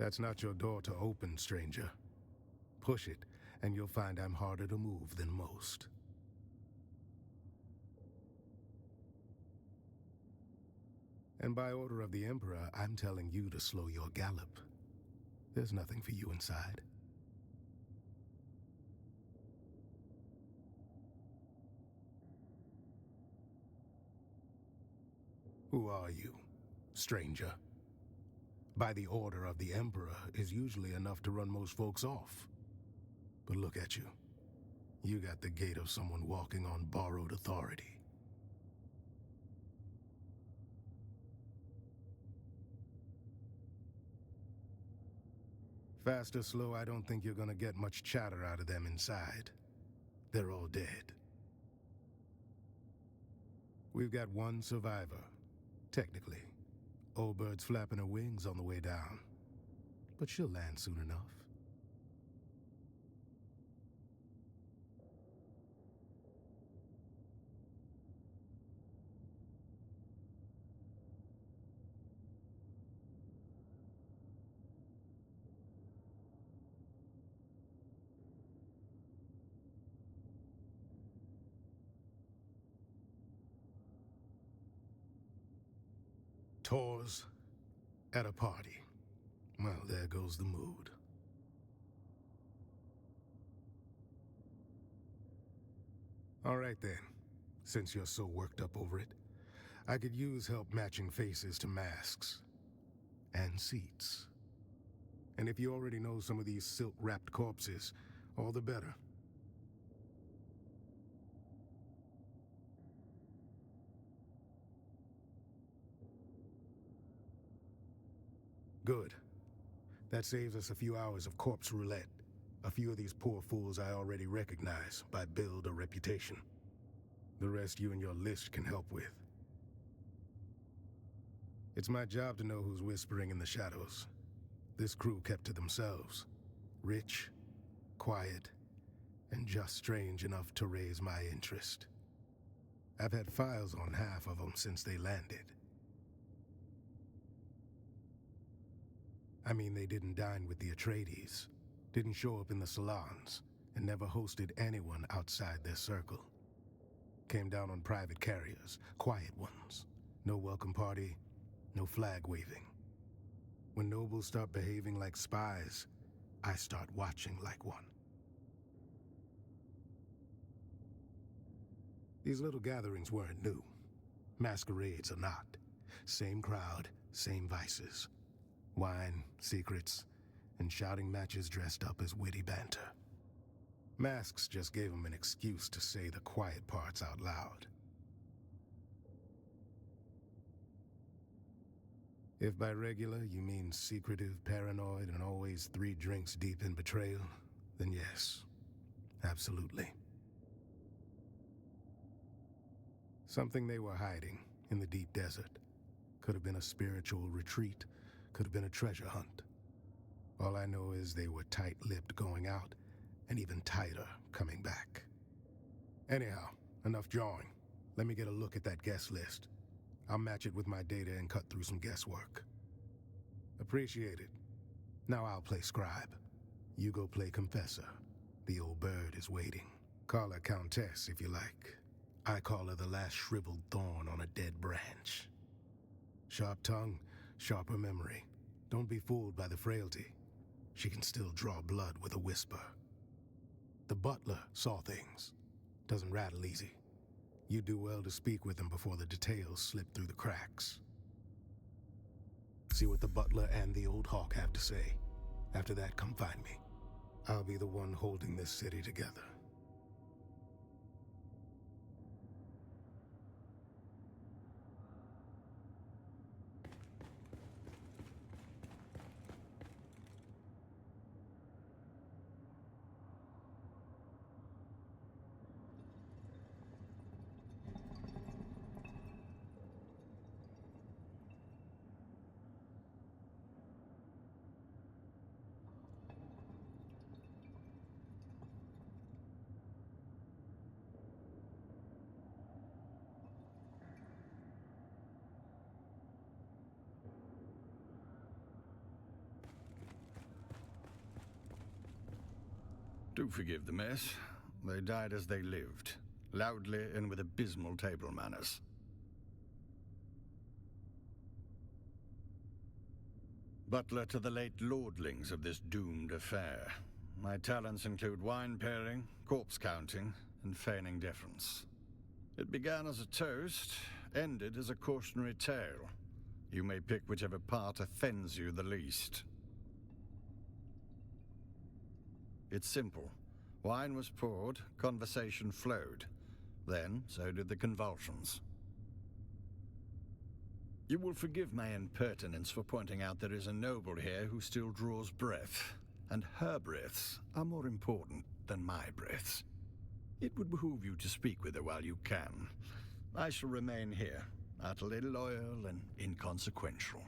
That's not your door to open, stranger. Push it, and you'll find I'm harder to move than most. And by order of the Emperor, I'm telling you to slow your gallop. There's nothing for you inside. Who are you, stranger? By the order of the Emperor is usually enough to run most folks off. But look at you. You got the gait of someone walking on borrowed authority. Fast or slow, I don't think you're gonna get much chatter out of them inside. They're all dead. We've got one survivor, technically. Old bird's flapping her wings on the way down. But she'll land soon enough. Tours at a party. Well, there goes the mood. All right then, since you're so worked up over it, I could use help matching faces to masks and seats. And if you already know some of these silk-wrapped corpses, all the better. Good. That saves us a few hours of corpse roulette. A few of these poor fools I already recognize by build or reputation. The rest you and your list can help with. It's my job to know who's whispering in the shadows. This crew kept to themselves. Rich, quiet, and just strange enough to raise my interest. I've had files on half of them since they landed. I mean, they didn't dine with the Atreides, didn't show up in the salons, and never hosted anyone outside their circle. Came down on private carriers, quiet ones. No welcome party, no flag waving. When nobles start behaving like spies, I start watching like one. These little gatherings weren't new. Masquerades are not. Same crowd, same vices. Wine, secrets, and shouting matches dressed up as witty banter. Masks just gave them an excuse to say the quiet parts out loud. If by regular you mean secretive, paranoid, and always 3 drinks deep in betrayal, then yes, absolutely. Something they were hiding in the deep desert. Could have been a spiritual retreat, could have been a treasure hunt. All I know is they were tight-lipped going out, and even tighter coming back. Anyhow, enough jawing. Let me get a look at that guest list. I'll match it with my data and cut through some guesswork. Appreciate it. Now I'll play scribe. You go play confessor. The old bird is waiting. Call her countess if you like. I call her the last shriveled thorn on a dead branch. Sharp tongue, sharper memory. Don't be fooled by the frailty. She can still draw blood with a whisper. The butler saw things. Doesn't rattle easy. You do well to speak with him before the details slip through the cracks. See what the butler and the old hawk have to say. After that, come find me. I'll be the one holding this city together. Do forgive the mess. They died as they lived, loudly and with abysmal table manners. Butler to the late lordlings of this doomed affair. My talents include wine pairing, corpse counting, and feigning deference. It began as a toast, ended as a cautionary tale. You may pick whichever part offends you the least. It's simple. Wine was poured, conversation flowed. Then, so did the convulsions. You will forgive my impertinence for pointing out there is a noble here who still draws breath, and her breaths are more important than my breaths. It would behoove you to speak with her while you can. I shall remain here, utterly loyal and inconsequential.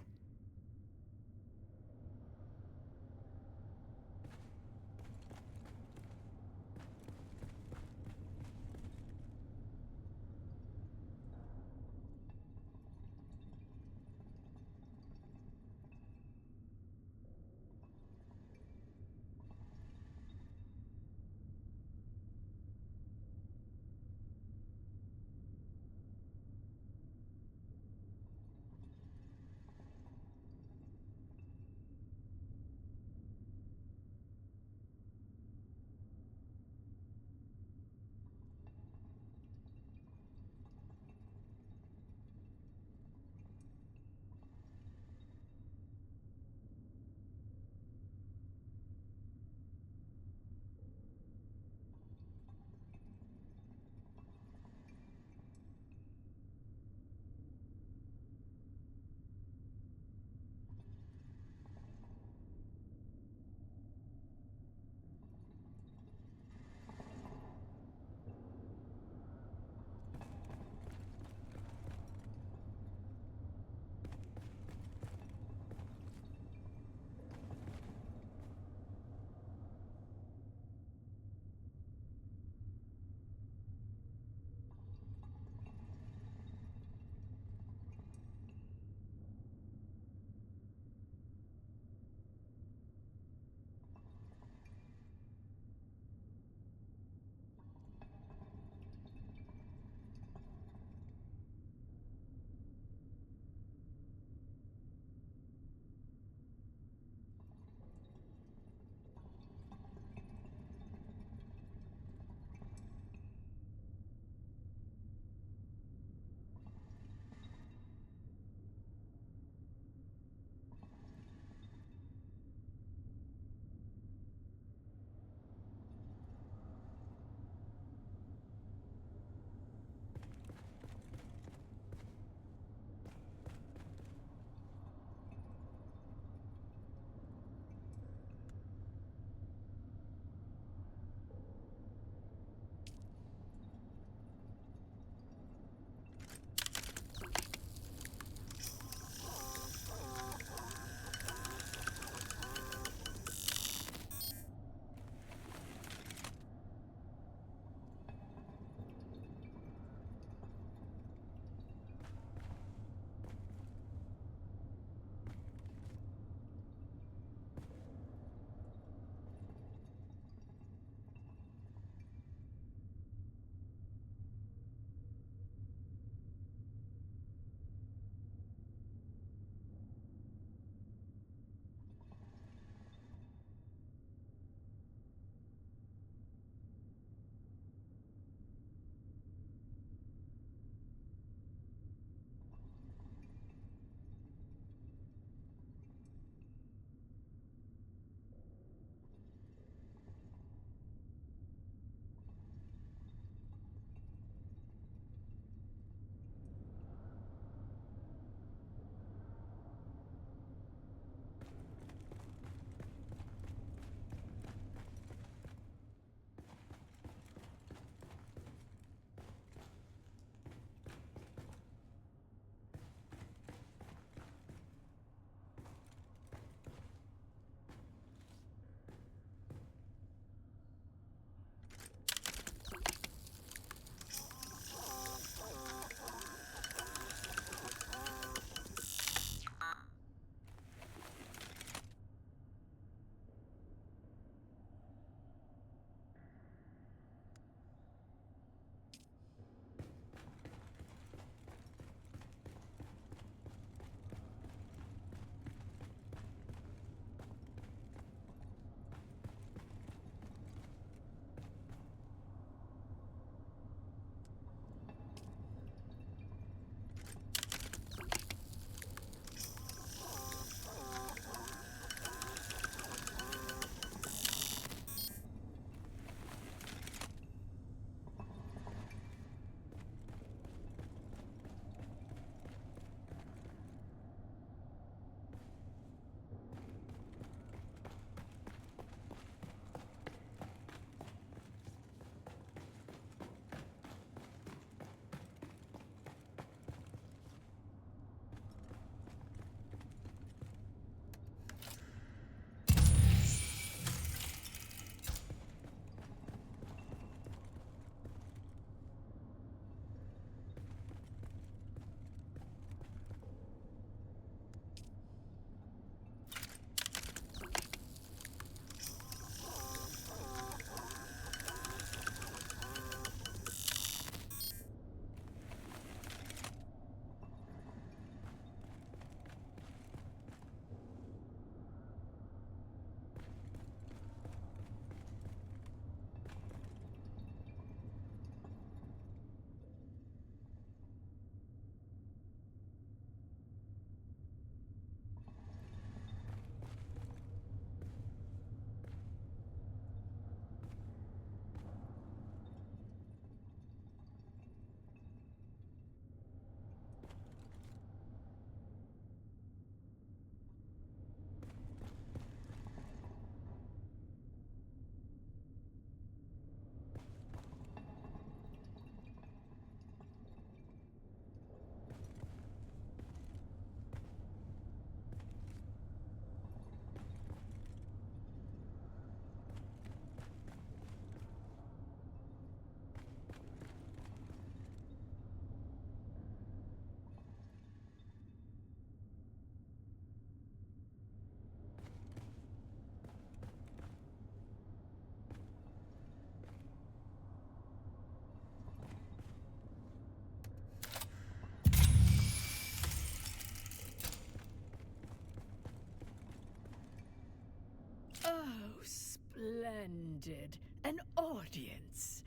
attended. An audience.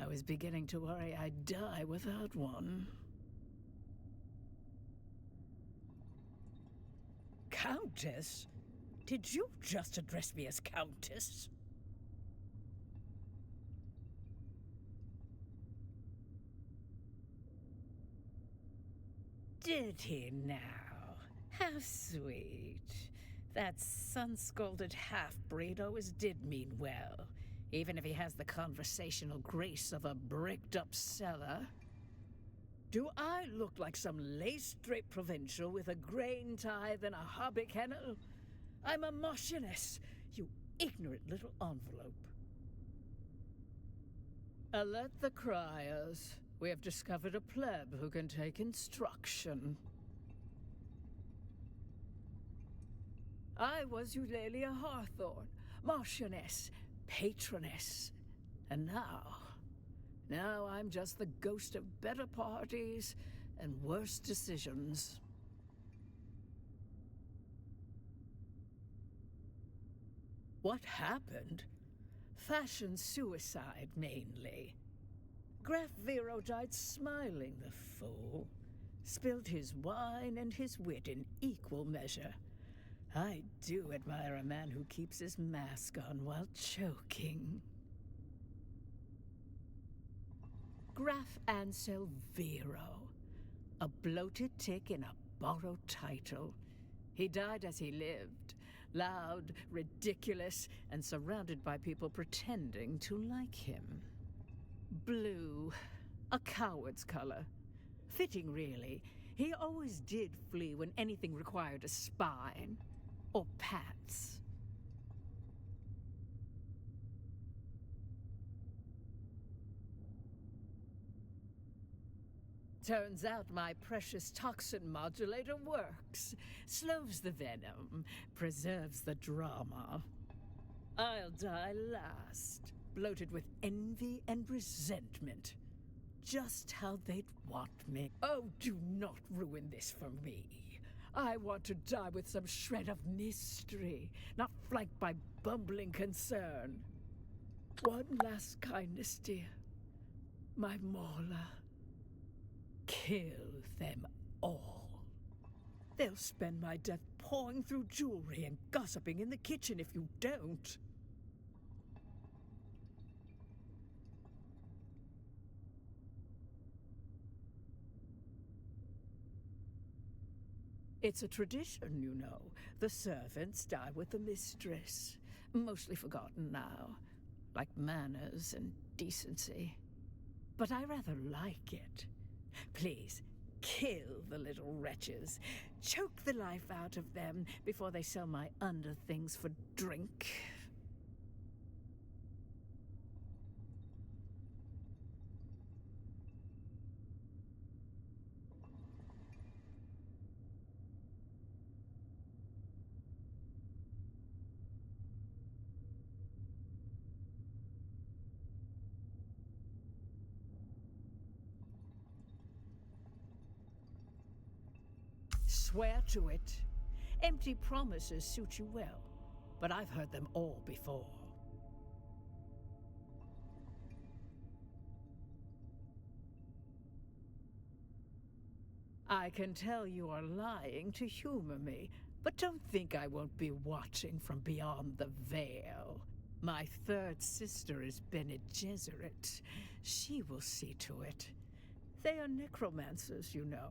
I was beginning to worry I'd die without one. Countess? Did you just address me as Countess? Did he now? How sweet. That sun-scalded half-breed always did mean well, even if he has the conversational grace of a bricked-up cellar. Do I look like some lace-draped provincial with a grain tithe and a hobby kennel? I'm a Marchioness, you ignorant little envelope. Alert the criers. We have discovered a pleb who can take instruction. I was Eulalia Hawthorne, Marchioness, Patroness. And now I'm just the ghost of better parties and worse decisions. What happened? Fashion suicide, mainly. Graf Vero died smiling, the fool. Spilled his wine and his wit in equal measure. I do admire a man who keeps his mask on while choking. Graf Ansel Vero. A bloated tick in a borrowed title. He died as he lived. Loud, ridiculous, and surrounded by people pretending to like him. Blue. A coward's color. Fitting, really. He always did flee when anything required a spine. Or pats. Turns out my precious toxin modulator works. Slows the venom, preserves the drama. I'll die last, bloated with envy and resentment. Just how they'd want me. Oh, do not ruin this for me. I want to die with some shred of mystery, not flanked by bumbling concern. One last kindness, dear. My Morla. Kill them all. They'll spend my death pawing through jewelry and gossiping in the kitchen if you don't. It's a tradition, you know. The servants die with the mistress. Mostly forgotten now. Like manners and decency. But I rather like it. Please, kill the little wretches. Choke the life out of them before they sell my underthings for drink. Swear to it. Empty promises suit you well, but I've heard them all before. I can tell you are lying to humor me, but don't think I won't be watching from beyond the veil. My third sister is Bene Gesserit. She will see to it. They are necromancers, you know.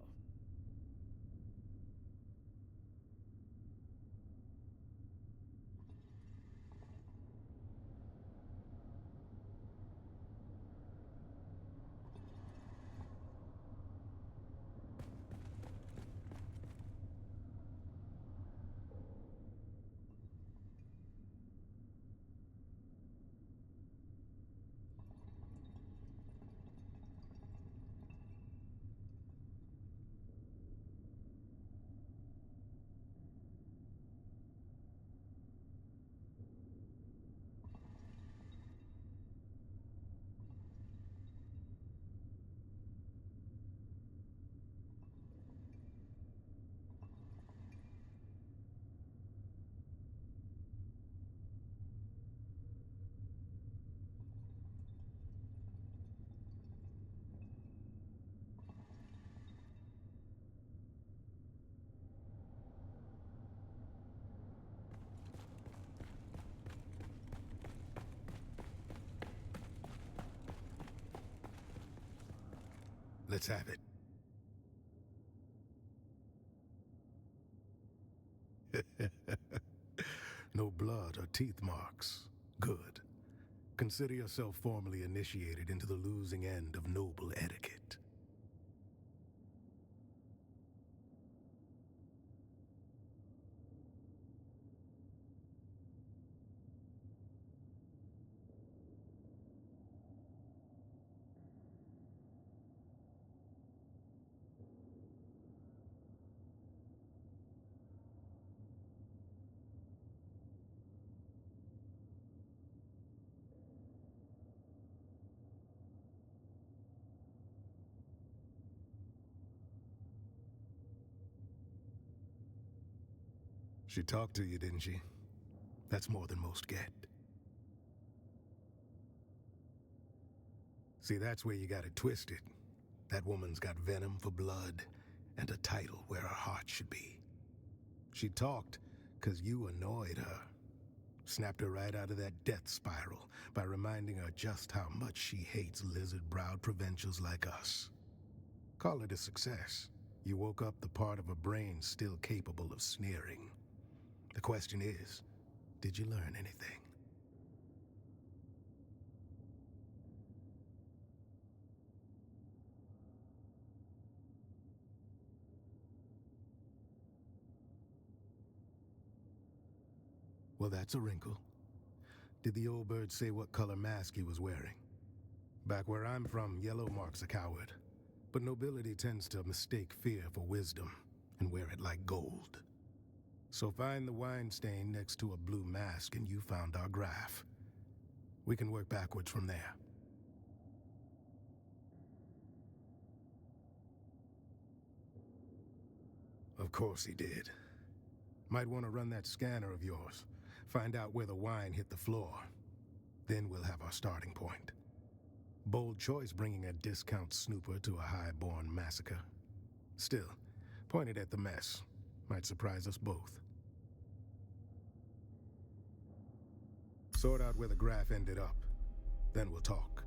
Let's have it. No blood or teeth marks. Good. Consider yourself formally initiated into the losing end of noble etiquette. She talked to you, didn't she? That's more than most get. See, that's where you got it twisted. That woman's got venom for blood and a title where her heart should be. She talked because you annoyed her. Snapped her right out of that death spiral by reminding her just how much she hates lizard-browed provincials like us. Call it a success. You woke up the part of her brain still capable of sneering. The question is, did you learn anything? Well, that's a wrinkle. Did the old bird say what color mask he was wearing? Back where I'm from, yellow marks a coward. But nobility tends to mistake fear for wisdom and wear it like gold. So find the wine stain next to a blue mask and you found our graph. We can work backwards from there. Of course he did. Might want to run that scanner of yours. Find out where the wine hit the floor. Then we'll have our starting point. Bold choice bringing a discount snooper to a high-born massacre. Still, point it at the mess. Might surprise us both. Sort out where the graph ended up. Then we'll talk.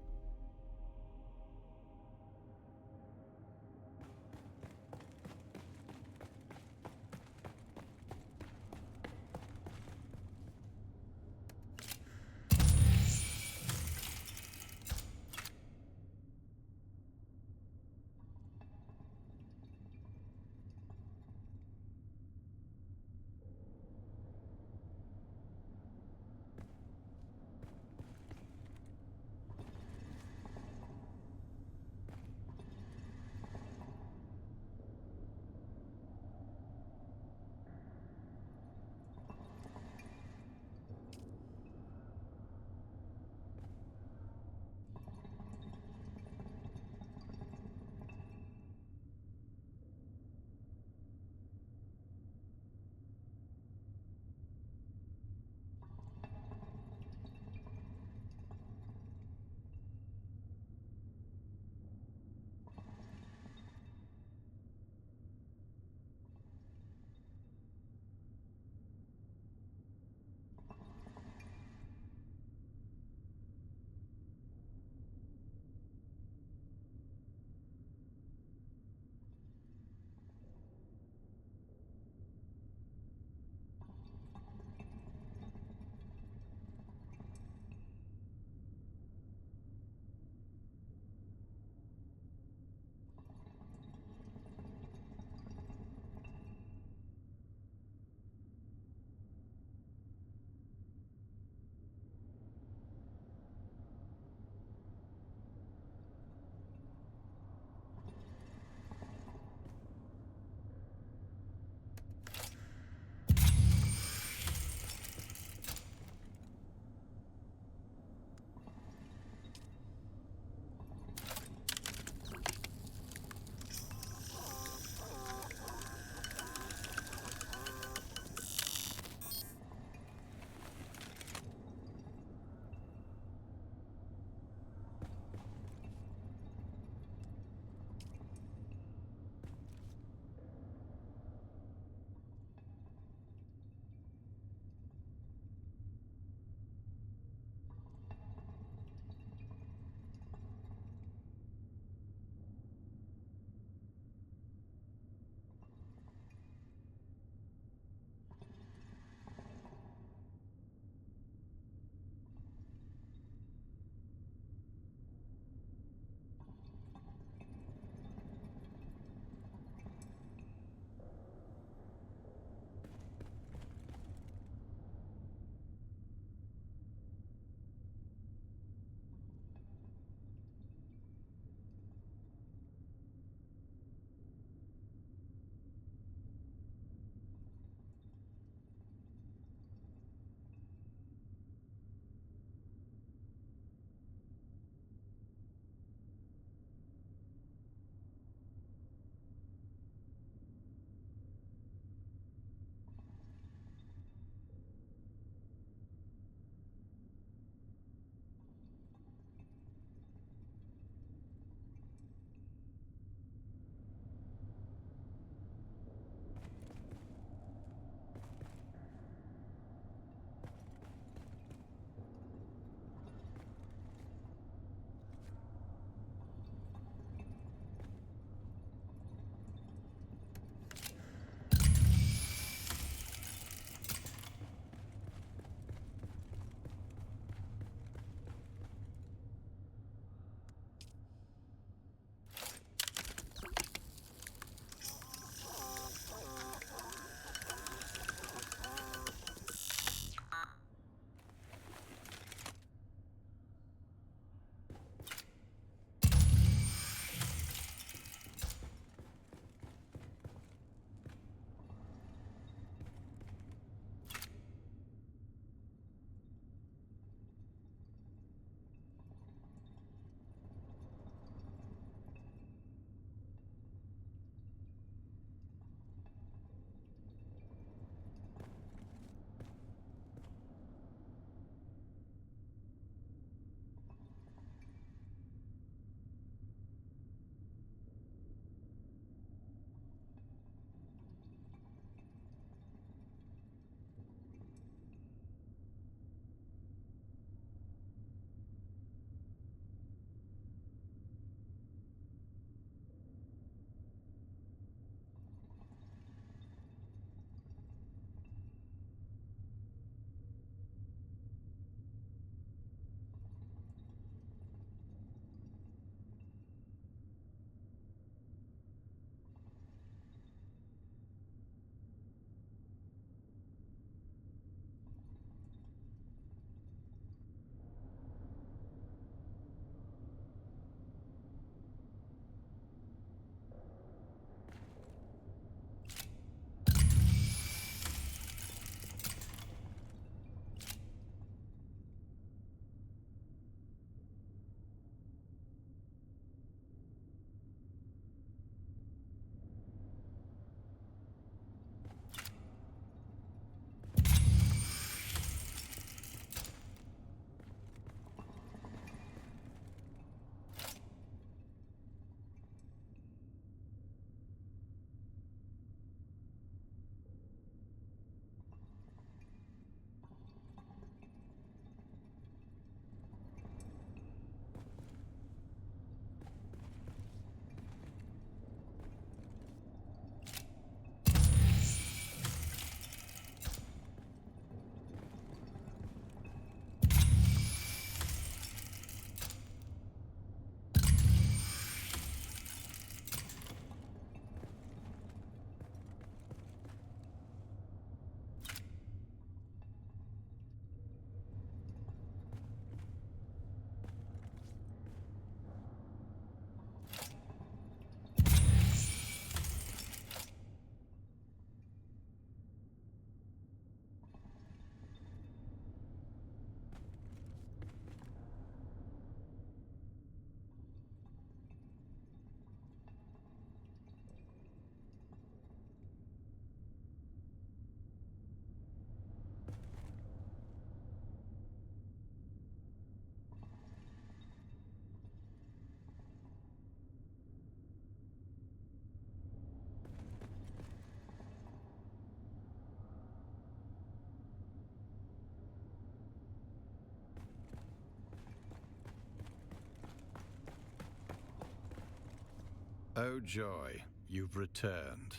Oh joy, you've returned.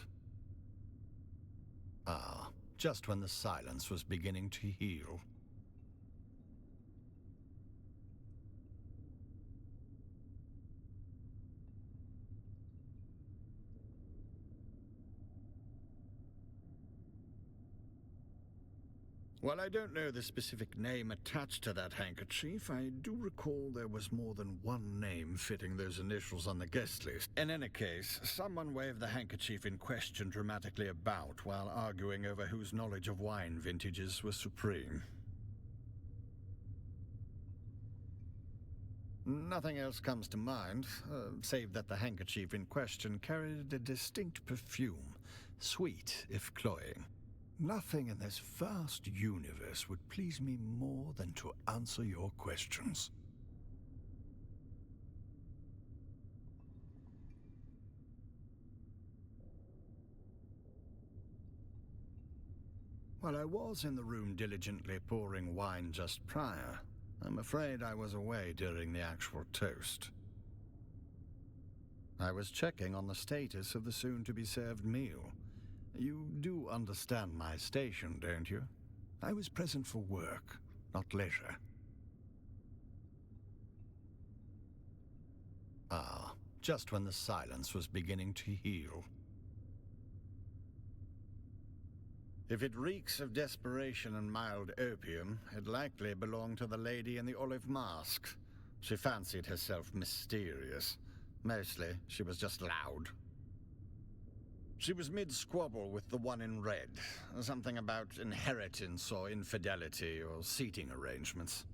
Ah, just when the silence was beginning to heal. While I don't know the specific name attached to that handkerchief, I do recall there was more than one name fitting those initials on the guest list. In any case, someone waved the handkerchief in question dramatically about while arguing over whose knowledge of wine vintages was supreme. Nothing else comes to mind, save that the handkerchief in question carried a distinct perfume, sweet if cloying. Nothing in this vast universe would please me more than to answer your questions. While I was in the room diligently pouring wine just prior, I'm afraid I was away during the actual toast. I was checking on the status of the soon-to-be-served meal. You do understand my station, don't you? I was present for work, not leisure. Ah, just when the silence was beginning to heal. If it reeks of desperation and mild opium, it likely belonged to the lady in the olive mask. She fancied herself mysterious. Mostly, she was just loud. She was mid-squabble with the one in red. Something about inheritance or infidelity or seating arrangements.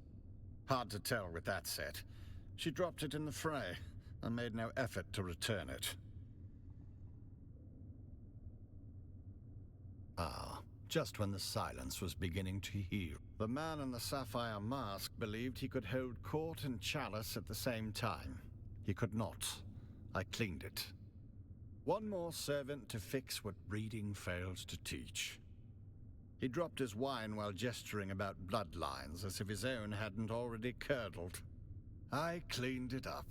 Hard to tell with that set. She dropped it in the fray and made no effort to return it. Ah, just when the silence was beginning to heal. The man in the sapphire mask believed he could hold court and chalice at the same time. He could not. I cleaned it. One more servant to fix what breeding fails to teach. He dropped his wine while gesturing about bloodlines as if his own hadn't already curdled. I cleaned it up.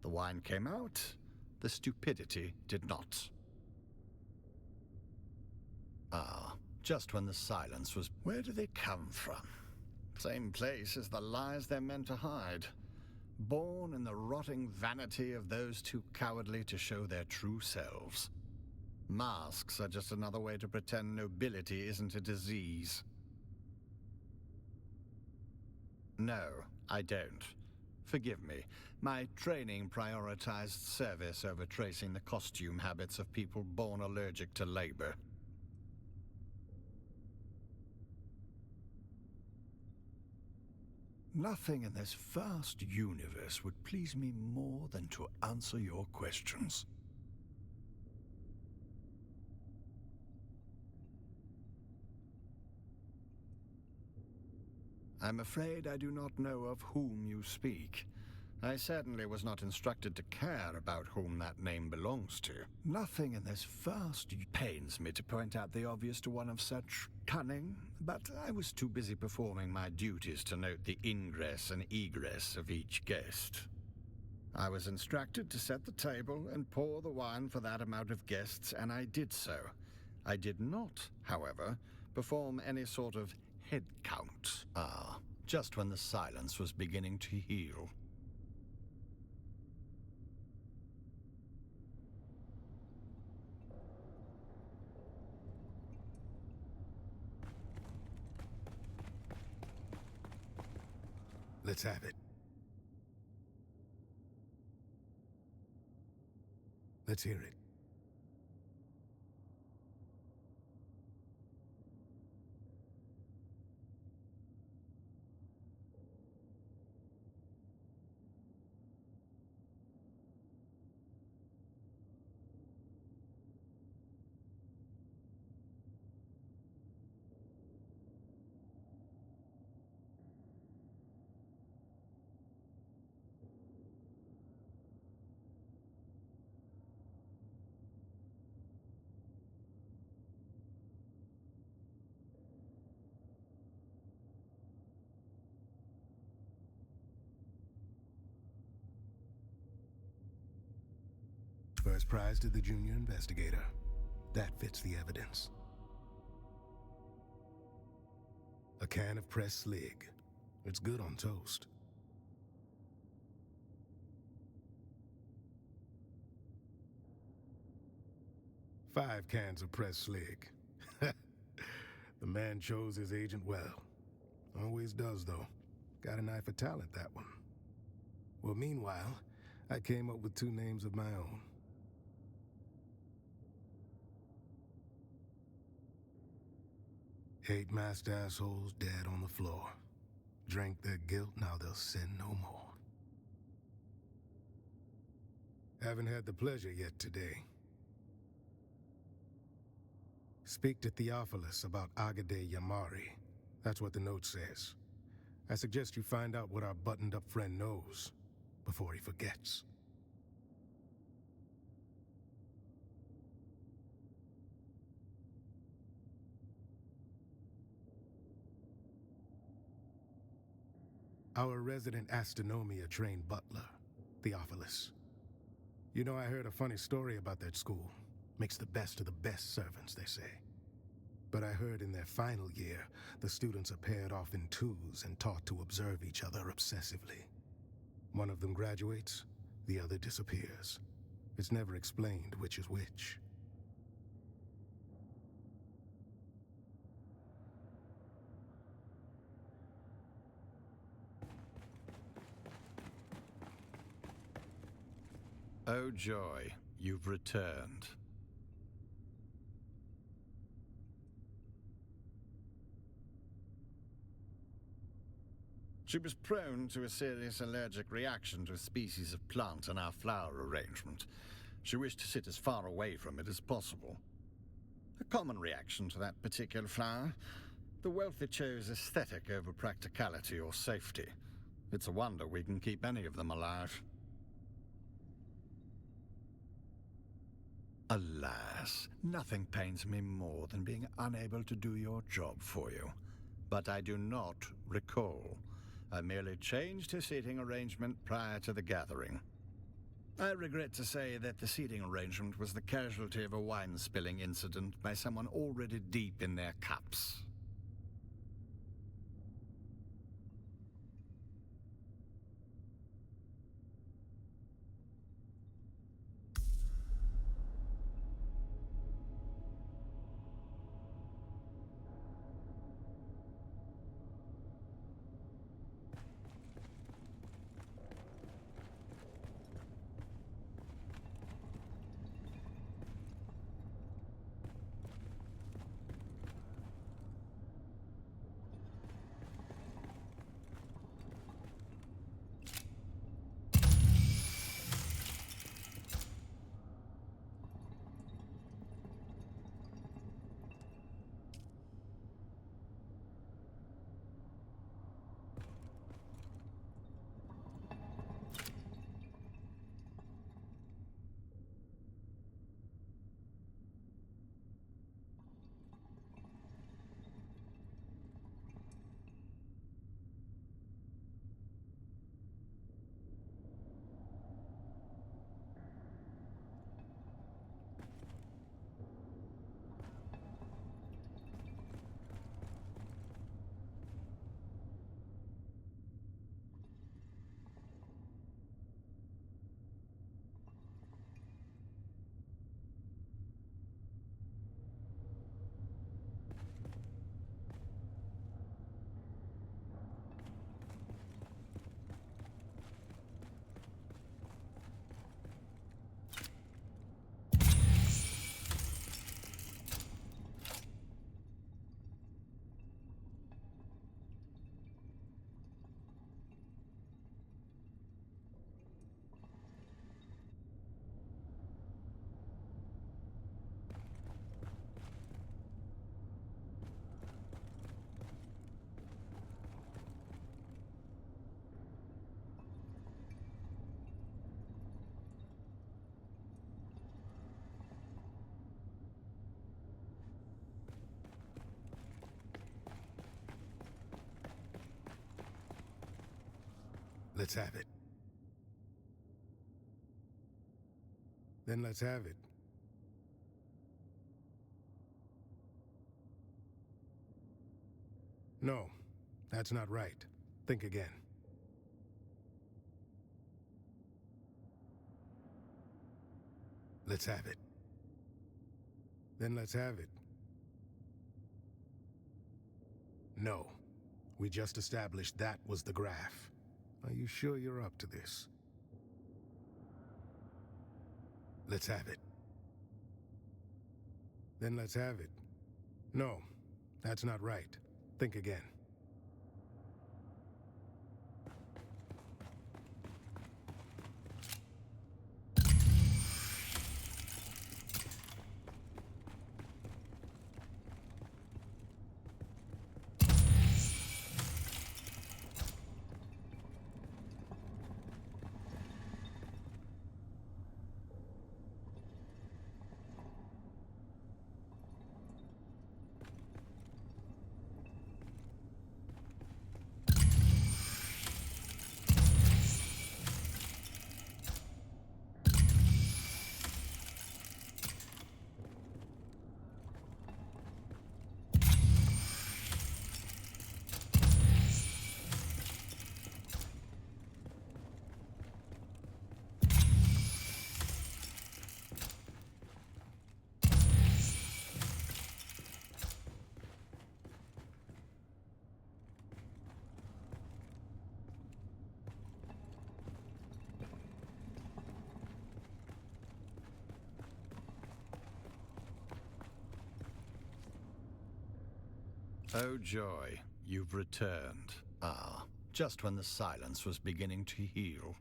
The wine came out, the stupidity did not. Ah, just when the silence was... Where do they come from? Same place as the lies they're meant to hide. Born in the rotting vanity of those too cowardly to show their true selves. Masks are just another way to pretend nobility isn't a disease. No, I don't. Forgive me. My training prioritized service over tracing the costume habits of people born allergic to labor. Nothing in this vast universe would please me more than to answer your questions. I'm afraid I do not know of whom you speak. I certainly was not instructed to care about whom that name belongs to. Nothing in this vast... Pains me to point out the obvious to one of such cunning, but I was too busy performing my duties to note the ingress and egress of each guest. I was instructed to set the table and pour the wine for that amount of guests, and I did so. I did not, however, perform any sort of head count. Ah, just when the silence was beginning to heal. Let's have it. Let's hear it. First prize to the junior investigator. That fits the evidence. A can of pressed slig. It's good on toast. Five cans of pressed slig. The man chose his agent well. Always does, though. Got an eye for talent, that one. Well, meanwhile, I came up with two names of my own. Eight masked assholes dead on the floor. Drank their guilt, now they'll sin no more. Haven't had the pleasure yet today. Speak to Theophilus about Agade Yamari. That's what the note says. I suggest you find out what our buttoned-up friend knows before he forgets. Our resident astronomia-trained butler, Theophilus. You know, I heard a funny story about that school. Makes the best of the best servants, they say. But I heard in their final year, the students are paired off in twos and taught to observe each other obsessively. One of them graduates, the other disappears. It's never explained which is which. Oh joy, you've returned. She was prone to a serious allergic reaction to a species of plant in our flower arrangement. She wished to sit as far away from it as possible. A common reaction to that particular flower. The wealthy chose aesthetic over practicality or safety. It's a wonder we can keep any of them alive. Alas, nothing pains me more than being unable to do your job for you. But I do not recall. I merely changed her seating arrangement prior to the gathering. I regret to say that the seating arrangement was the casualty of a wine-spilling incident by someone already deep in their cups. Let's have it. Then let's have it. No, that's not right. Think again. Let's have it. Then let's have it. No. We just established that was the graph. Are you sure you're up to this? Let's have it. Then let's have it. No, that's not right. Think again. Oh joy, you've returned. Ah, just when the silence was beginning to heal.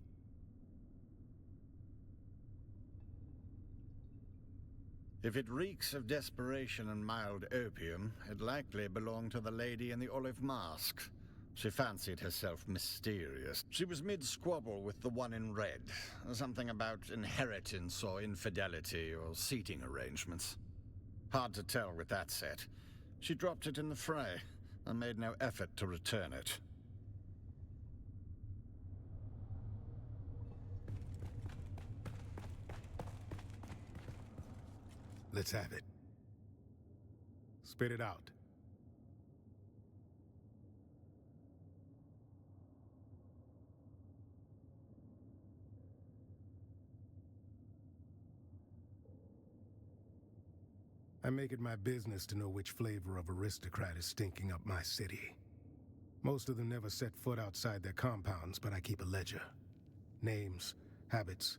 If it reeks of desperation and mild opium, it likely belonged to the lady in the olive mask. She fancied herself mysterious. She was mid-squabble with the one in red. Something about inheritance or infidelity or seating arrangements. Hard to tell with that set. She dropped it in the fray and made no effort to return it. Let's have it. Spit it out. I make it my business to know which flavor of aristocrat is stinking up my city. Most of them never set foot outside their compounds, but I keep a ledger. Names, habits,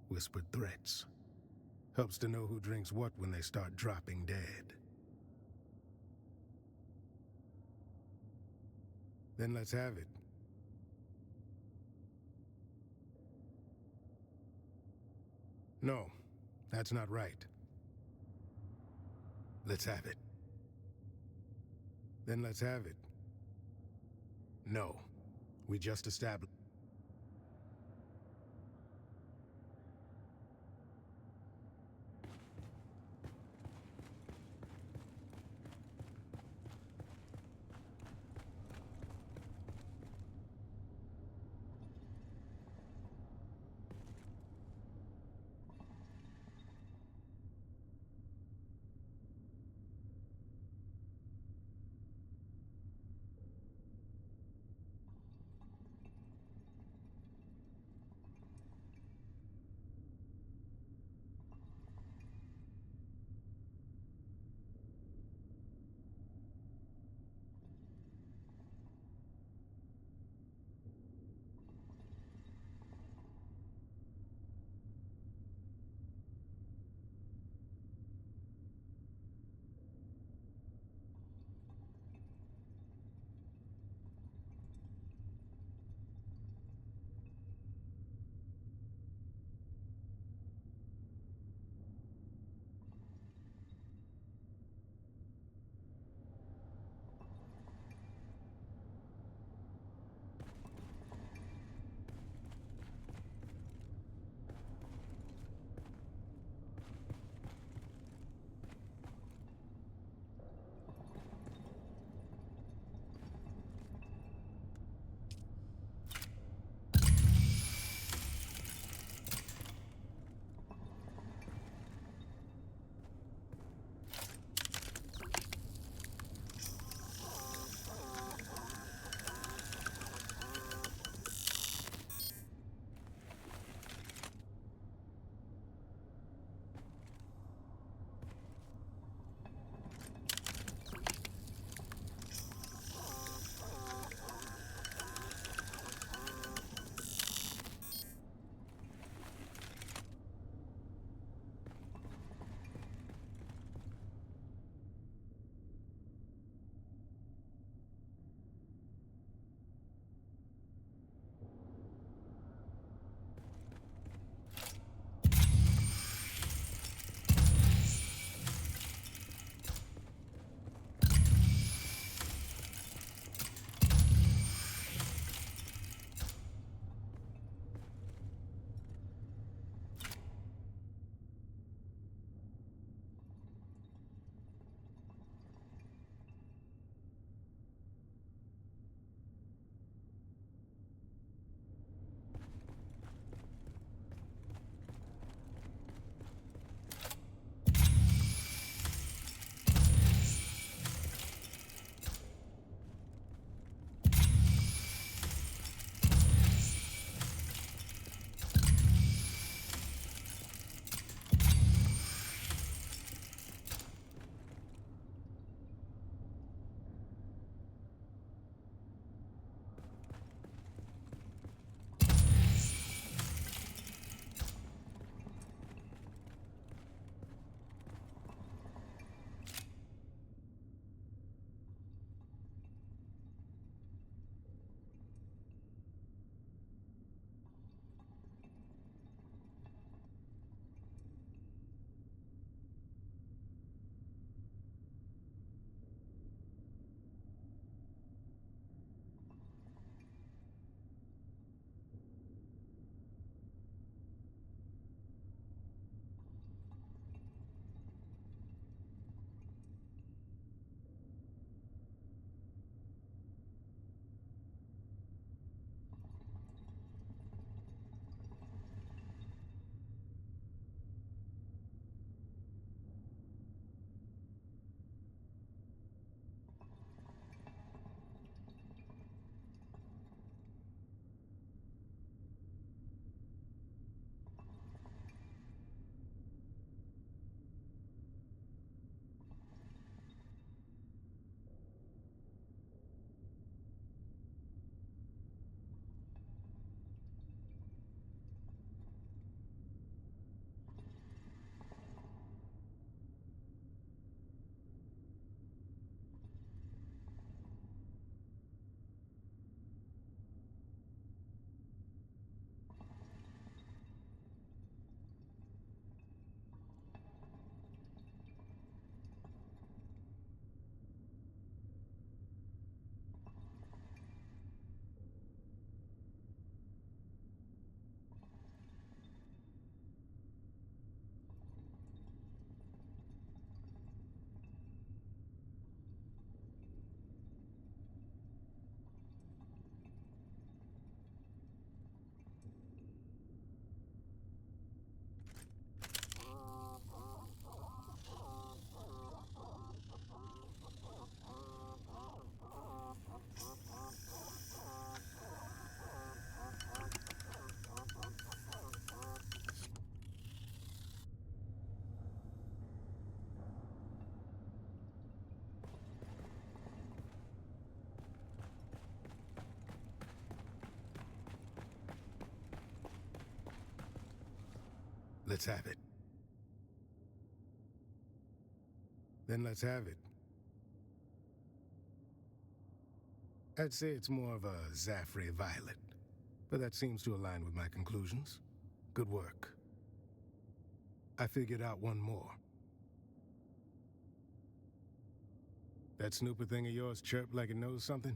whispered threats. Helps to know who drinks what when they start dropping dead. Then let's have it. No, that's not right. Let's have it. Then let's have it. No, we just established. Let's have it. Then let's have it. I'd say it's more of a Zaffrey violet, but that seems to align with my conclusions. Good work. I figured out one more. That snooper thing of yours chirped like it knows something?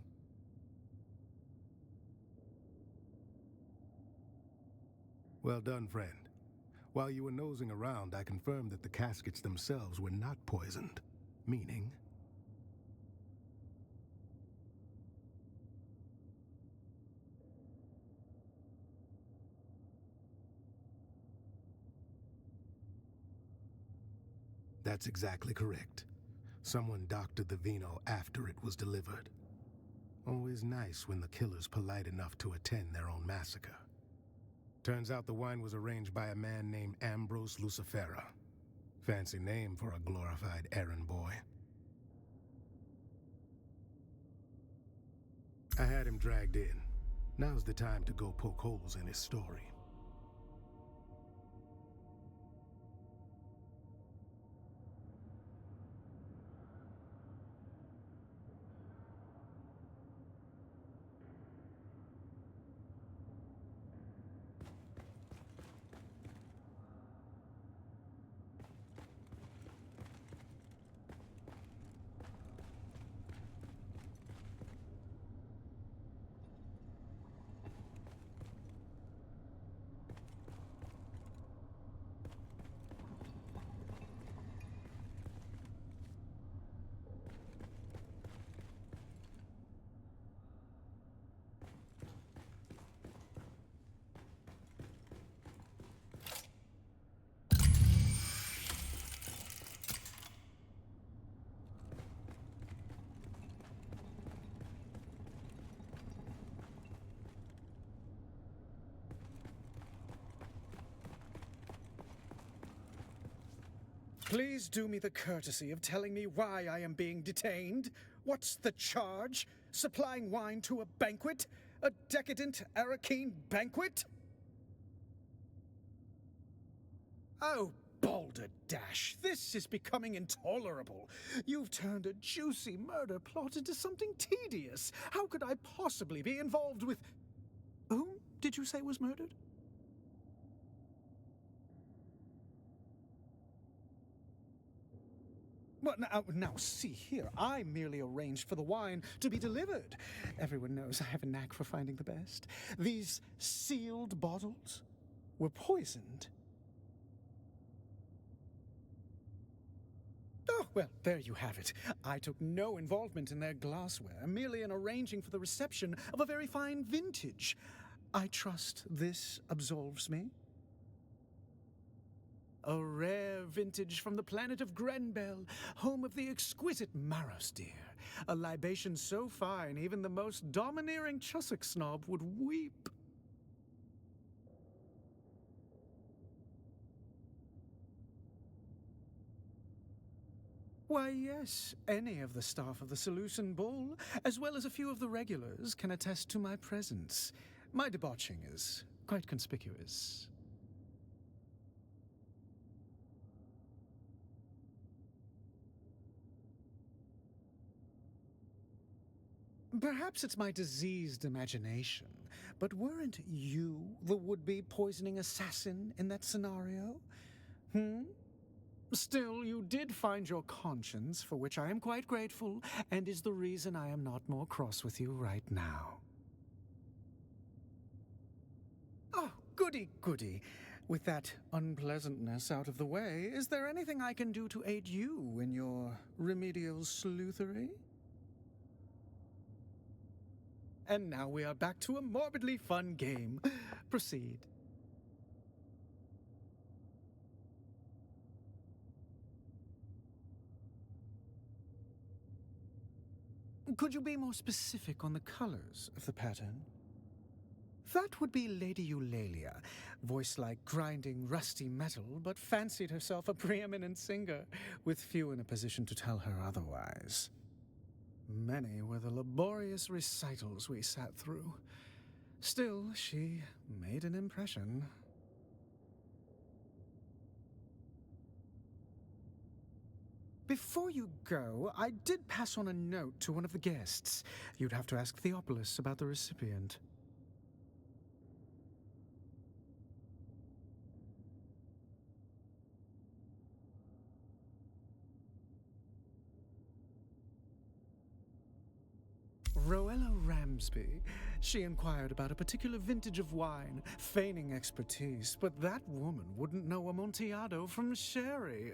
Well done, friend. While you were nosing around, I confirmed that the caskets themselves were not poisoned. Meaning... That's exactly correct. Someone doctored the vino after it was delivered. Always nice when the killer's polite enough to attend their own massacre. Turns out the wine was arranged by a man named Ambrose Lucifera. Fancy name for a glorified errand boy. I had him dragged in. Now's the time to go poke holes in his story. Please do me the courtesy of telling me why I am being detained. What's the charge? Supplying wine to a banquet? A decadent Arakeen banquet? Oh, balderdash, this is becoming intolerable. You've turned a juicy murder plot into something tedious. How could I possibly be involved with... Whom did you say was murdered? Well, now, see here. I merely arranged for the wine to be delivered. Everyone knows I have a knack for finding the best. These sealed bottles were poisoned. Oh, well, there you have it. I took no involvement in their glassware, merely in arranging for the reception of a very fine vintage. I trust this absolves me. A rare vintage from the planet of Grenbel, home of the exquisite Maros deer. A libation so fine, even the most domineering Chussock snob would weep. Why, yes, any of the staff of the Seleucid Bull, as well as a few of the regulars, can attest to my presence. My debauching is quite conspicuous. Perhaps it's my diseased imagination, but weren't you the would-be poisoning assassin in that scenario? Still, you did find your conscience, for which I am quite grateful, and is the reason I am not more cross with you right now. Oh, goody, goody. With that unpleasantness out of the way, is there anything I can do to aid you in your remedial sleuthery? And now we are back to a morbidly fun game. Proceed. Could you be more specific on the colors of the pattern? That would be Lady Eulalia, voice like grinding rusty metal, but fancied herself a preeminent singer, with few in a position to tell her otherwise. Many were the laborious recitals we sat through. Still, she made an impression. Before you go, I did pass on a note to one of the guests. You'd have to ask Theopolis about the recipient. Roella Ramsby. She inquired about a particular vintage of wine, feigning expertise, but that woman wouldn't know Amontillado from sherry.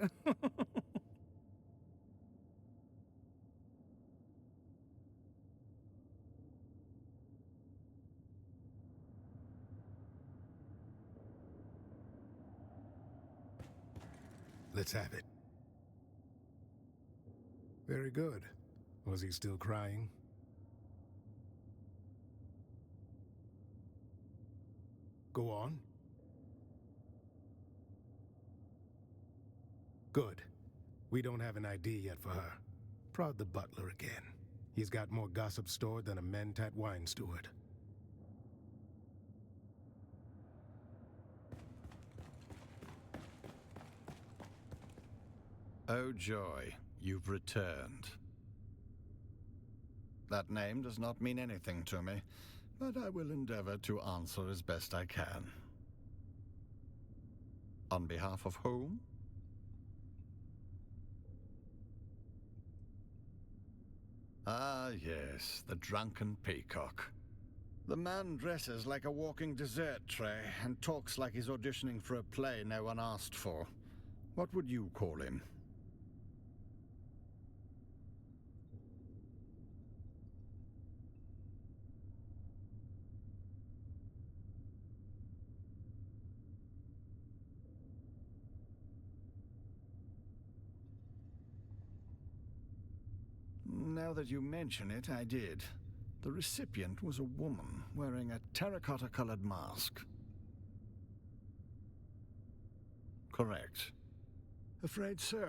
Let's have it. Very good. Was he still crying? Go on. Good. We don't have an ID yet for her. Prod the butler again. He's got more gossip stored than a Mentat wine steward. Oh joy, you've returned. That name does not mean anything to me, but I will endeavor to answer as best I can. On behalf of whom? Ah, yes, the drunken peacock. The man dresses like a walking dessert tray and talks like he's auditioning for a play no one asked for. What would you call him? Now that you mention it, I did. The recipient was a woman wearing a terracotta-colored mask. Correct. Afraid so.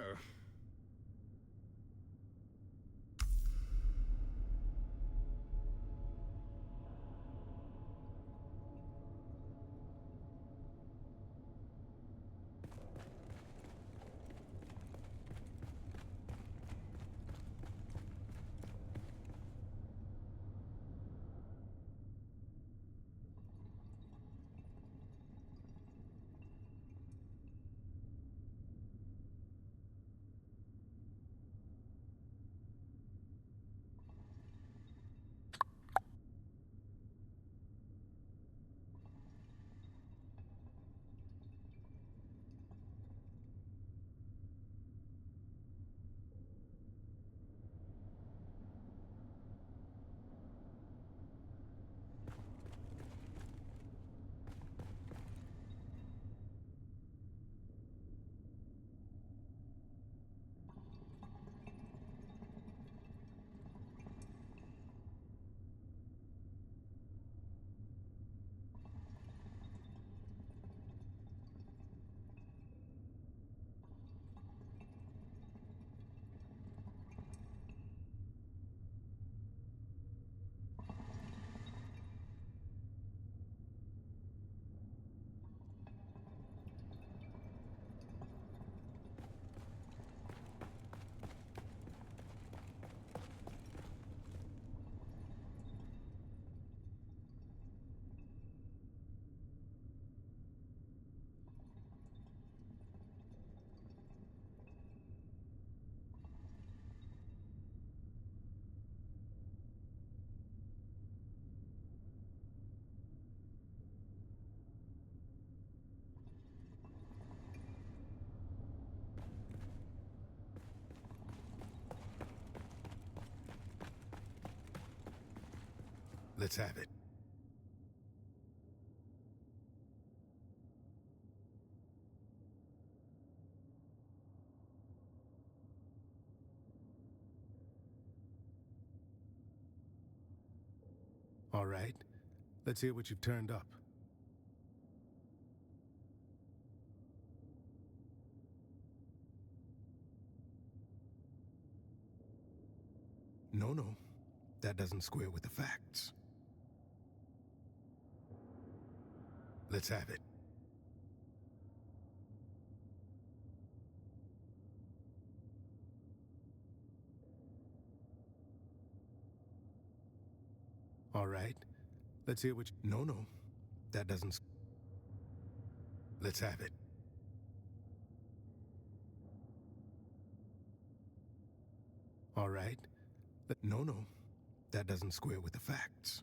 Let's have it. All right. Let's hear what you've turned up. No. That doesn't square with the facts. Let's have it. All right. Let's hear which... No, no. That doesn't... Let's have it. All right. No, no. That doesn't square with the facts.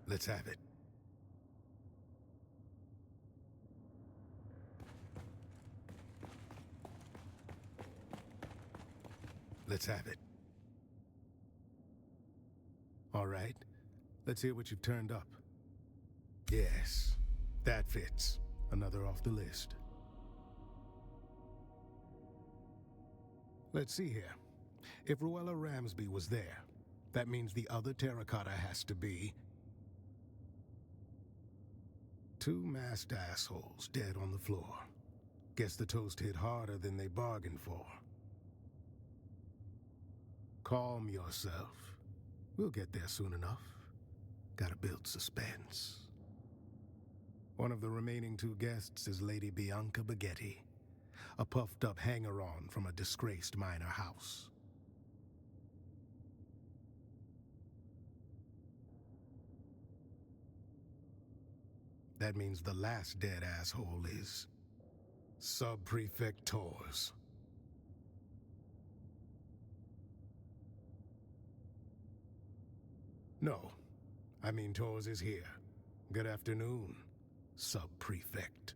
Let's have it. Let's have it. All right. Let's hear what you've turned up. Yes, that fits. Another off the list. Let's see here. If Ruella Ramsby was there, that means the other terracotta has to be... two masked assholes dead on the floor. Guess the toast hit harder than they bargained for. Calm yourself. We'll get there soon enough. Gotta build suspense. One of the remaining two guests is Lady Bianca Baghetti, a puffed-up hanger-on from a disgraced minor house. that means the last dead asshole is Sub-Prefect Tors. No, I mean Tors is here. Good afternoon, Sub-Prefect.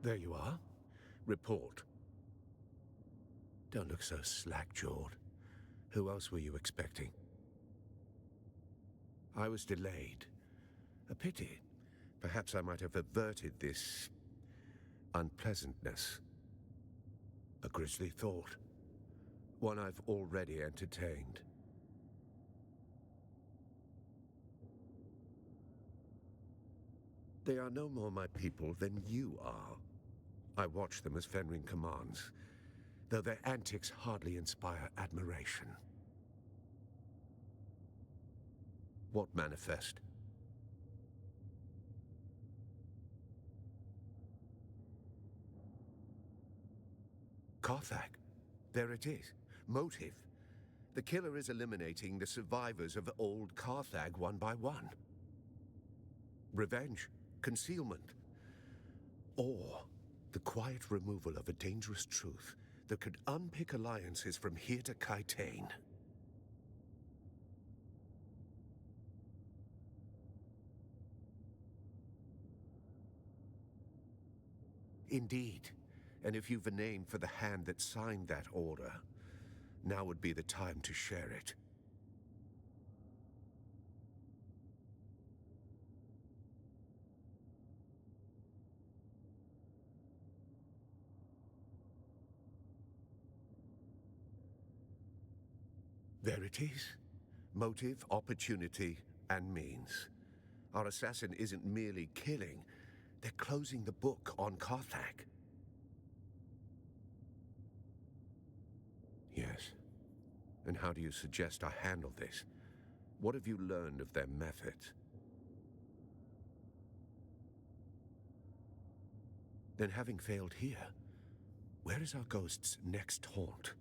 There you are. Report. Don't look so slack-jawed. Who else were you expecting? I was delayed. A pity. Perhaps I might have averted this unpleasantness. A grisly thought. One I've already entertained. They are no more my people than you are. I watch them as Fenring commands, though their antics hardly inspire admiration. What manifest? Carthag. There it is. Motive. The killer is eliminating the survivors of old Carthag one by one. Revenge. Concealment. Or the quiet removal of a dangerous truth that could unpick alliances from here to Kaitane. Indeed. And if you've a name for the hand that signed that order, now would be the time to share it. There it is. Motive, opportunity, and means. Our assassin isn't merely killing, they're closing the book on Carthag. Yes. And how do you suggest I handle this? What have you learned of their methods? Then having failed here, where is our ghost's next haunt?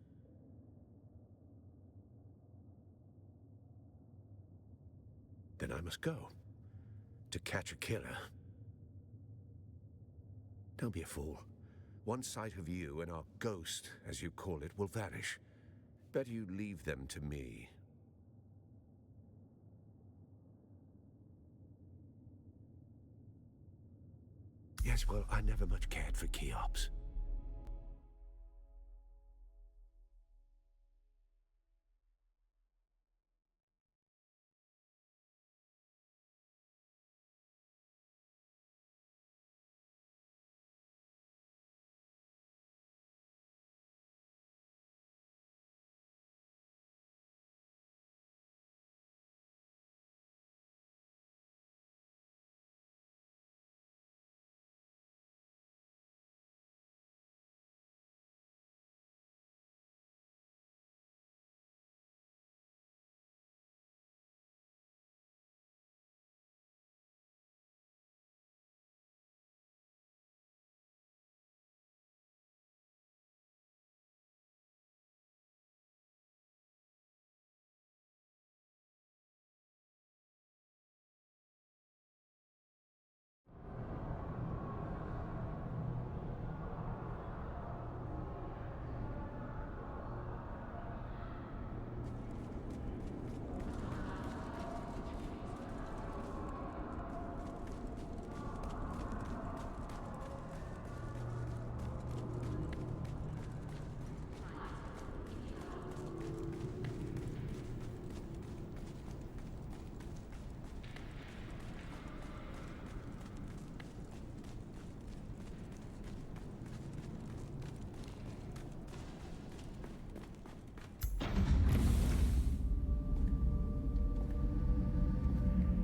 Then I must go. To catch a killer. Don't be a fool. One sight of you and our ghost, as you call it, will vanish. Better you leave them to me. Yes, well, I never much cared for Cheops.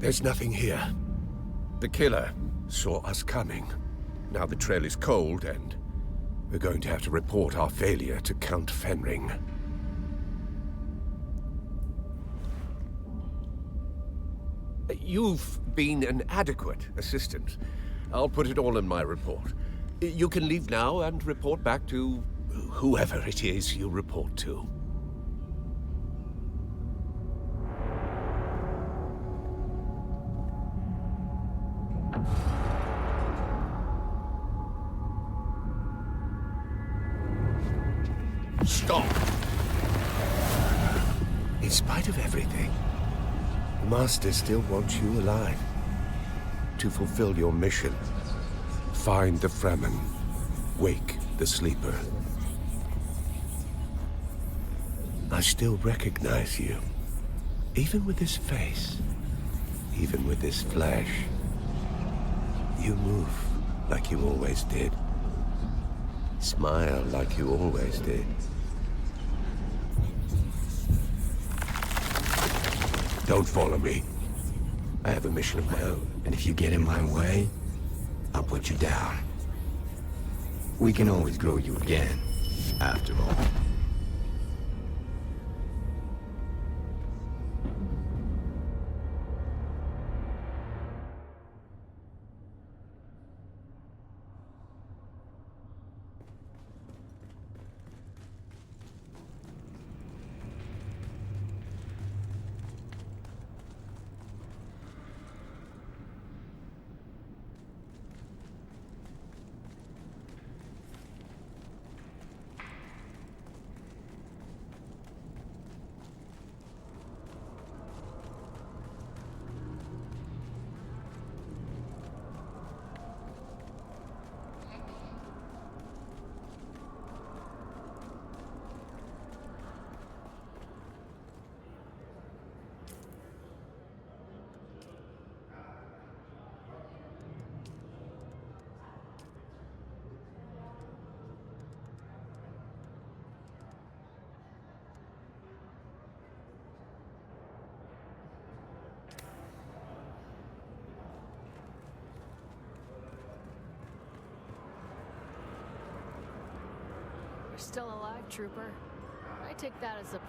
There's nothing here. The killer saw us coming. Now the trail is cold, and we're going to have to report our failure to Count Fenring. You've been an adequate assistant. I'll put it all in my report. You can leave now and report back to whoever it is you report to. Stop! In spite of everything, the Master still wants you alive. To fulfill your mission. Find the Fremen. Wake the sleeper. I still recognize you. Even with this face. Even with this flesh. You move like you always did. Smile like you always did. Don't follow me. I have a mission of my own. And if you get in my way, I'll put you down. We can always grow you again, after all. You're still alive, Trooper. I take that as a...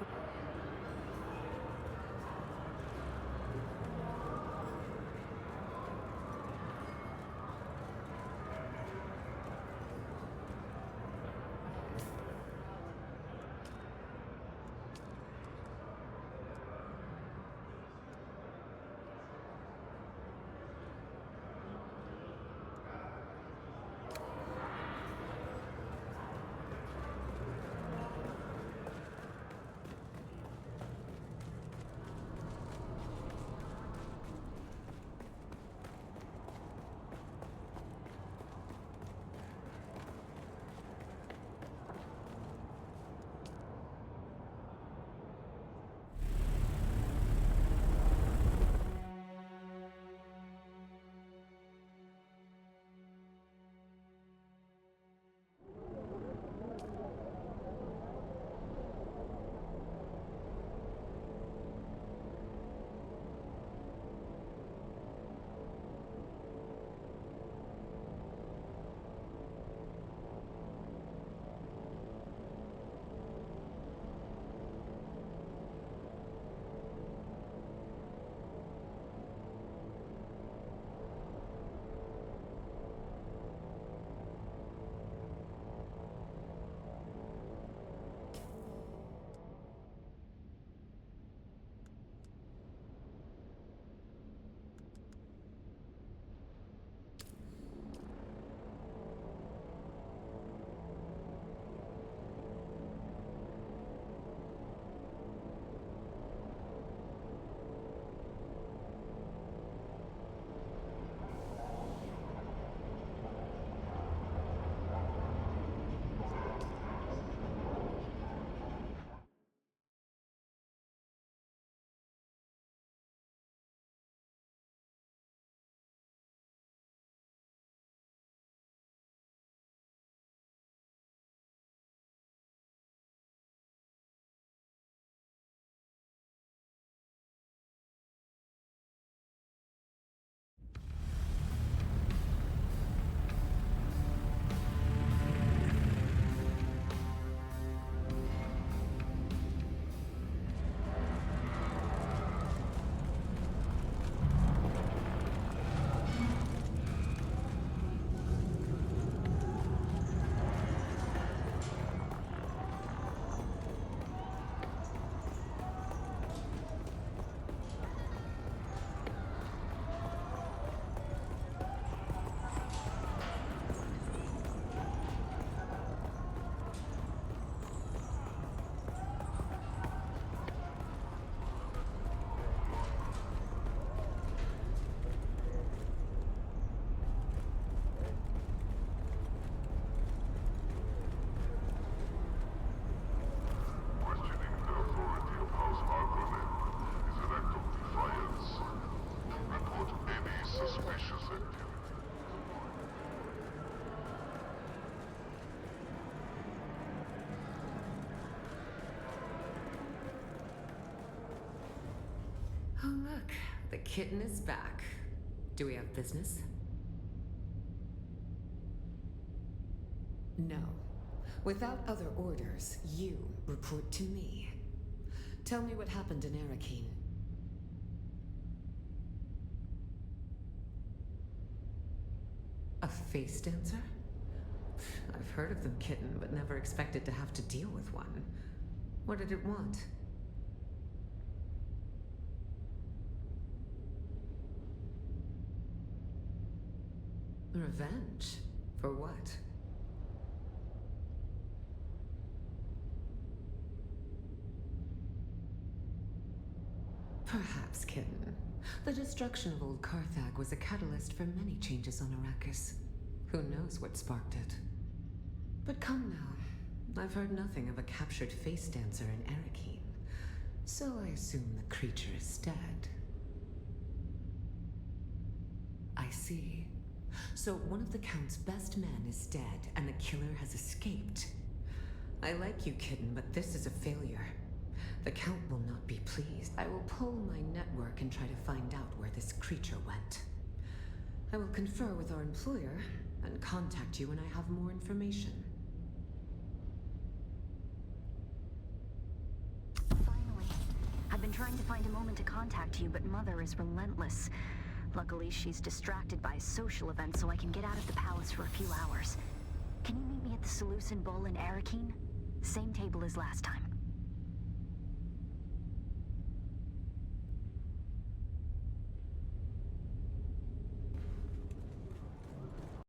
Oh, look, the kitten is back. Do we have business? No. Without other orders, you report to me. Tell me what happened in Arakeen. A face dancer? I've heard of them, kitten, but never expected to have to deal with one. What did it want? Revenge? For what? Perhaps, kitten. The destruction of old Carthag was a catalyst for many changes on Arrakis. Who knows what sparked it? But come now. I've heard nothing of a captured face dancer in Arakeen, so I assume the creature is dead. I see. So one of the Count's best men is dead, and the killer has escaped. I like you, kitten, but this is a failure. The Count will not be pleased. I will pull my network and try to find out where this creature went. I will confer with our employer and contact you when I have more information. Finally. I've been trying to find a moment to contact you, but Mother is relentless. Luckily, she's distracted by a social event, so I can get out of the palace for a few hours. Can you meet me at the Seleucid Bowl in Arakeen? Same table as last time.